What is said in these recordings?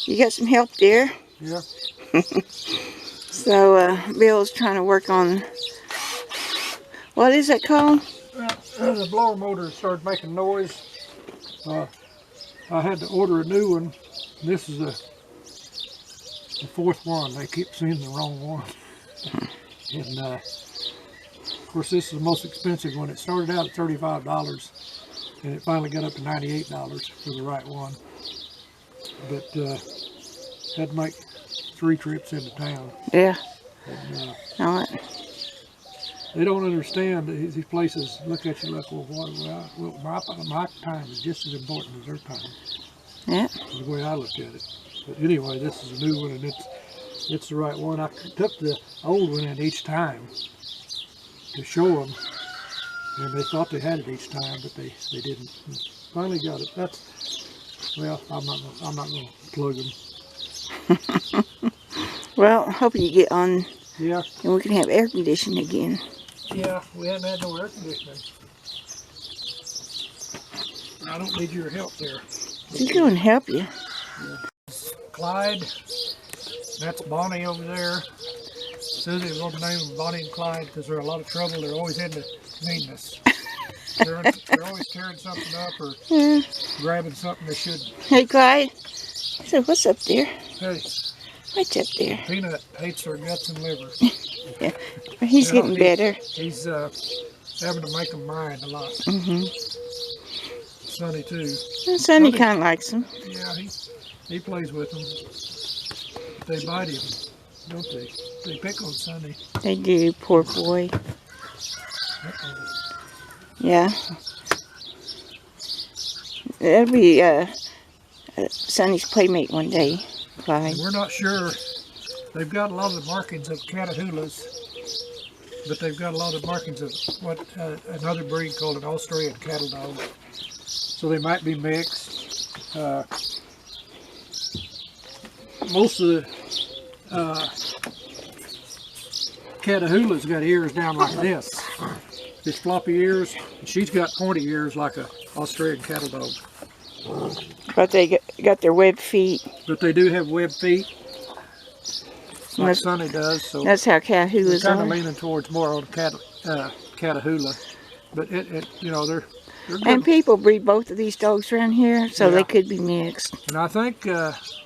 You got some help there? Yeah. So Bill's trying to work on, what is that called? The blower motor started making noise. I had to order a new one. This is the fourth one. They keep sending the wrong one. And of course, this is the most expensive one. It started out at $35, and it finally got up to $98 for the right one. But had to make 3 trips into town. Yeah. And, All right. they don't understand that these places look at you like, well, my time is just as important as their time. Yeah. Is the way I look at it. But anyway, this is a new one, and it's the right one. I took the old one in each time to show them, and they thought they had it each time, but they didn't. And finally got it. Well, I'm not going to plug them. Well, hoping you get on, Yeah. and we can have air conditioning again. Yeah, we haven't had no air conditioning. I don't need your help there. He's going to help you. Yeah. Clyde, that's Bonnie over there. Susie wrote the name of Bonnie and Clyde because they're a lot of trouble. They're always into meanness. They're always tearing something up or grabbing something they shouldn't. Hey, Clyde. So what's up there? Hey, What's up there? Peanut hates her guts and liver. Yeah. He's getting better. He's having to make them mind a lot. Sonny too. Well, Sonny kind of likes him. Yeah, he plays with them. They bite him, don't they? They pick on Sonny. They do, poor boy. Yeah. That'll be Sonny's playmate one day, Clyde. We're not sure. They've got a lot of the markings of Catahoulas, but they've got a lot of markings of what another breed called an Australian cattle dog. So they might be mixed. Most of the Catahoulas got ears down like this. Just floppy ears. She's got pointy ears like a Australian cattle dog. But they got their webbed feet. But they do have webbed feet, like Sonny does. So that's how Catahoulas kind are. of leaning towards more on Catahoula. But you know, they're good. And people breed both of these dogs around here, so they could be mixed. And I think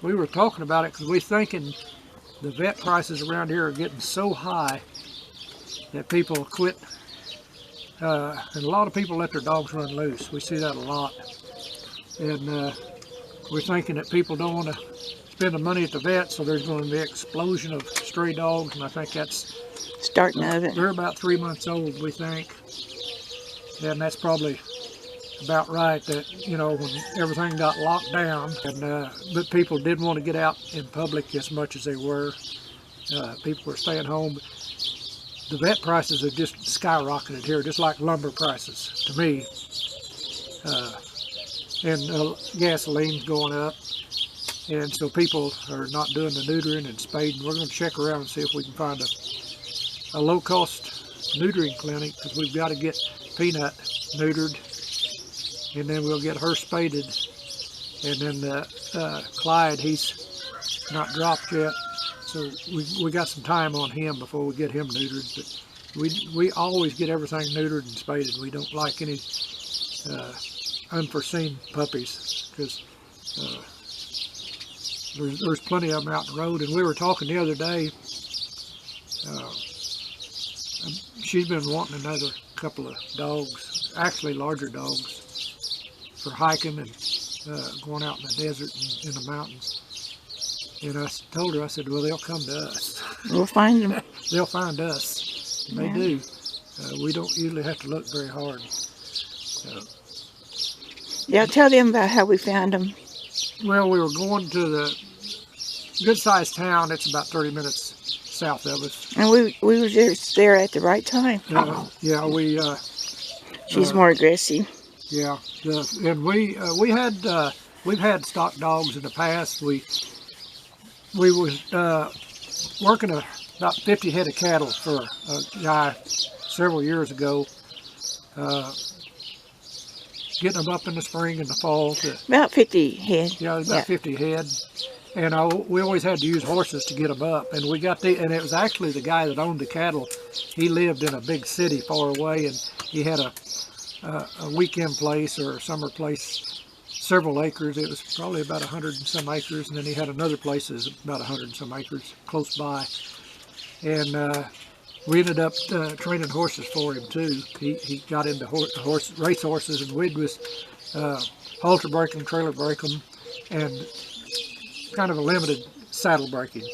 we were talking about it because we're thinking the vet prices around here are getting so high that people quit. And a lot of people let their dogs run loose. We see that a lot. And we're thinking that people don't want to spend the money at the vet, so there's going to be an explosion of stray dogs, and I think that's starting of it. They're about 3 months old, we think. And that's probably about right, that, you know, when everything got locked down, and but people didn't want to get out in public as much as they were. People were staying home. The vet prices have just skyrocketed here, just like lumber prices to me. And gasoline's going up, and so people are not doing the neutering and spading. We're going to check around and see if we can find a low-cost neutering clinic, because we've got to get Peanut neutered, and then we'll get her spaded. And then Clyde, he's not dropped yet, so we got some time on him before we get him neutered. But we always get everything neutered and spaded. We don't like any unforeseen puppies, because there's plenty of them out in the road. And we were talking the other day, she's been wanting another couple of dogs, actually larger dogs, for hiking and going out in the desert and in the mountains. And I told her, I said, well, they'll come to us. We'll find them. They'll find us. And they do. We don't usually have to look very hard. Yeah, tell them about how we found them. Well, we were going to the good-sized town. It's about 30 minutes south of us. And we were just there at the right time. Yeah, we... She's more aggressive. Yeah, and we've had stock dogs in the past. We was working about 50 head of cattle for a guy several years ago. Getting them up in the spring and the fall. About 50 head. Yeah, about 50 head. And we always had to use horses to get them up. And we got and it was actually the guy that owned the cattle. He lived in a big city far away, and he had a weekend place or a summer place, several acres. It was probably about 100 and some acres, and then he had another place that's about 100 and some acres close by. And we ended up training horses for him too. He got into race horses, and we'd just halter break them, trailer break them, and kind of a limited saddle breaking.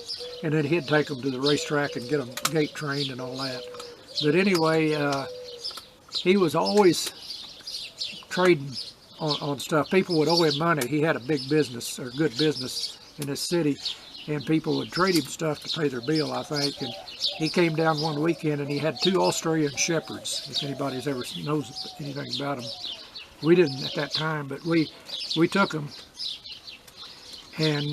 And then he'd take them to the racetrack and get them gate trained and all that. But anyway, he was always trading on stuff. People would owe him money. He had a big business, or good business in his city, and people would trade him stuff to pay their bill, I think. And he came down one weekend and he had 2 Australian Shepherds, if anybody's ever knows anything about them. We didn't at that time, but we took them, and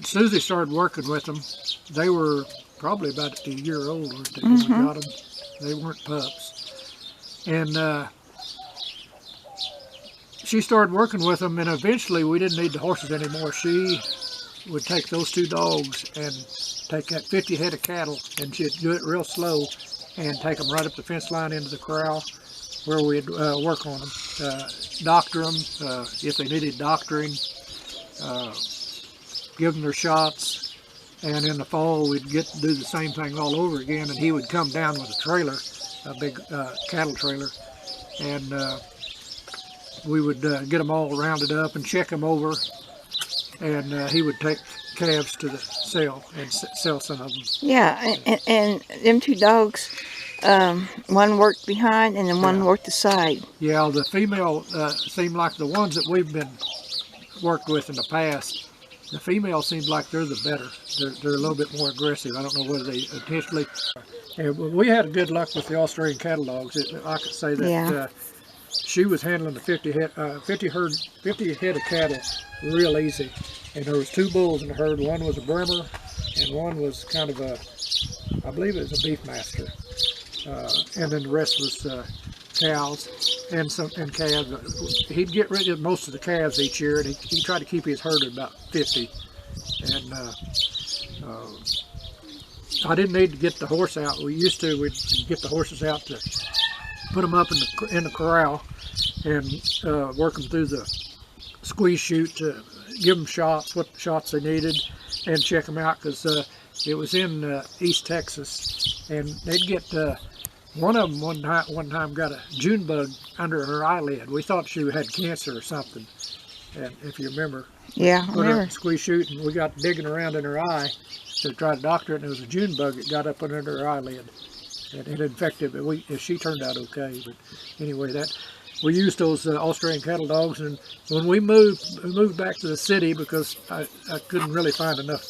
Susie started working with them. They were probably about a year old when we got them. They weren't pups. And she started working with them, and eventually we didn't need the horses anymore. She would take those 2 dogs and take that 50 head of cattle, and she'd do it real slow and take them right up the fence line into the corral where we'd work on them, doctor them if they needed doctoring, give them their shots, and in the fall we'd get to do the same thing all over again. And he would come down with a trailer, a big cattle trailer, and we would get them all rounded up and check them over, and he would take calves to the sale and sell some of them. Yeah, and them 2 dogs, one worked behind and then one worked the side. Yeah, the female seemed like the ones that we've been worked with in the past. The female seems like they're the better. They're a little bit more aggressive. I don't know whether they intentionally. And we had good luck with the Australian cattle dogs. I could say that she was handling the 50 head of cattle real easy. And there was 2 bulls in the herd. One was a Bremer, and one was kind of a, I believe it was a Beefmaster. And then the rest was cows and calves. He'd get rid of most of the calves each year, and he tried to keep his herd at about 50. And I didn't need to get the horse out. We'd get the horses out to put them up in the corral and work them through the squeeze chute to give them shots, what shots they needed, and check them out, because it was in East Texas, and they'd get one of them one time got a June bug under her eyelid. We thought she had cancer or something, and if you remember, yeah, put her in the squeeze chute, and we got digging around in her eye to try to doctor it, and it was a June bug that got up under her eyelid, and it infected. But she turned out okay. But anyway, we used those Australian cattle dogs, and when we moved back to the city because I couldn't really find enough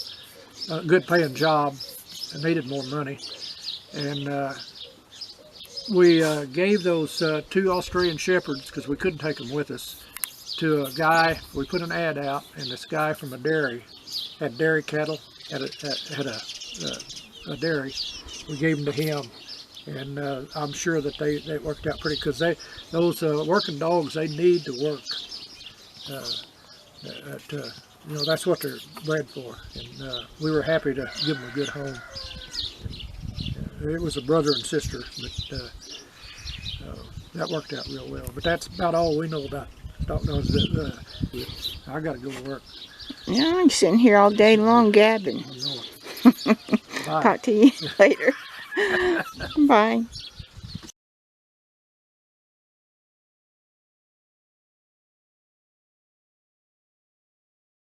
good paying job. I needed more money, and we gave those 2 Australian Shepherds, because we couldn't take them with us, to a guy. We put an ad out, and this guy from a dairy had dairy cattle, had a dairy. We gave them to him. And I'm sure that they worked out pretty, because those working dogs, they need to work. That's what they're bred for. And we were happy to give them a good home. It was a brother and sister, but that worked out real well. But that's about all we know about those. I got to go to work. Yeah, I'm sitting here all day long gabbing. Bye. Talk to you later. Bye.